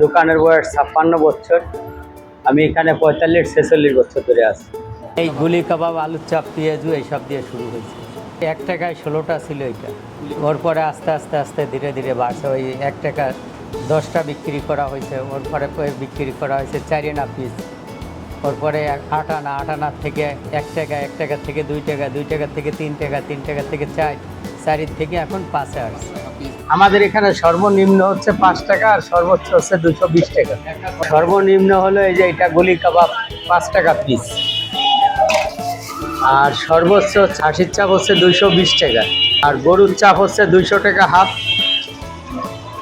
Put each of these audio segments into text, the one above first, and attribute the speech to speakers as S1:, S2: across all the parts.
S1: দোকানের বয়স 56 বছর। আমি এখানে 45-46 বছর ধরে আছি। এই গুলি কাবাব, আলুর চাপ, পেঁয়াজু এইসব দিয়ে শুরু হয়েছে। 1 টাকায় 16টা ছিল এটা। ওর পরে আস্তে আস্তে আস্তে ধীরে ধীরে বাড়ছে। ওই 1 টাকা 10টা বিক্রি করা হয়েছে। ওর পরে বিক্রি করা হয়েছে 4 আনা পিস। ওর পরে 8 আনা, 8 আনার থেকে 1 টাকা, 1 টাকা থেকে 2 টাকা, 2 টাকা থেকে 3 টাকা, 3 টাকা থেকে 4, 4 থেকে এখন 5 আসছে। আমাদের এখানে সর্বনিম্ন হচ্ছে 5 টাকা আর সর্বোচ্চ হচ্ছে 220 টাকা। সর্বনিম্ন হলো এই যে এটা গুলি কাবাব 5 টাকা পিস, আর সর্বোচ্চ খাসির চাপ হচ্ছে 220 টাকা, আর গরুর চাপ হচ্ছে 200 টাকা হাফ,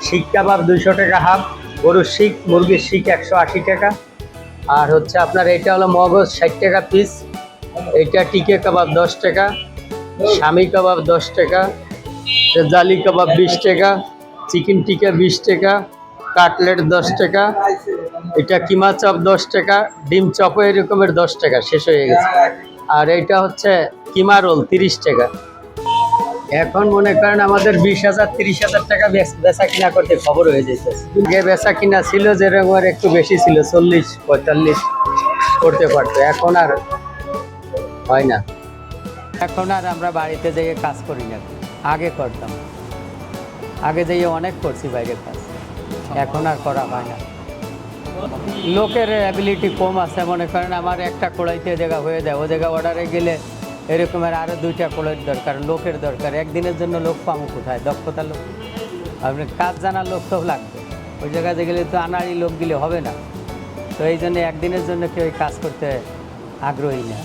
S1: শিক কাবাব 200 টাকা হাফ, গরুর শিক, মুরগির শিক 180 টাকা, আর হচ্ছে আপনার এটা হলো মগজ 60 টাকা পিস, এইটা টিকে কাবাব 10 টাকা, শামি কাবাব 10 টাকা, জালি কাবাব 20 টাকা, চিকেন টিকা 20 টাকা, কাটলেট 10 টাকা, এটা কিমা চপ 10 টাকা, ডিম চপও এরকমের 10 টাকা শেষ হয়ে গেছে। আর এইটা হচ্ছে কিমা রোল 30 টাকা। এখন মনে করেন আমাদের 20,000-30,000 টাকা বেচা কিনা করতে খবর হয়ে যেতেছে। যে বেচা কিনা ছিল যেরকম একটু বেশি ছিল, 40-45 করতে পারতো, এখন আর হয় না। এখন আর আমরা বাড়িতে যেয়ে কাজ করি না, আগে করতাম, আগে যেয়ে অনেক করছি বাইরে কাজ, এখন আর করা হয় না। লোকের অ্যাবিলিটি কম আছে, মনে করেন আমার একটা কড়াইতে জায়গা হয়ে যায়, ও জায়গা অর্ডারে গেলে এরকমের আরও 2টা কড়াইয়ের দরকার, লোকের দরকার। একদিনের জন্য লোক পাবো কোথায়? দক্ষতা লোক, আপনি কাজ জানার লোক তো লাগবে। ওই জায়গায় গেলে তো আনাড়ি লোক দিলে হবে না। তো এই জন্য একদিনের জন্য কেউ কাজ করতে আগ্রহী না।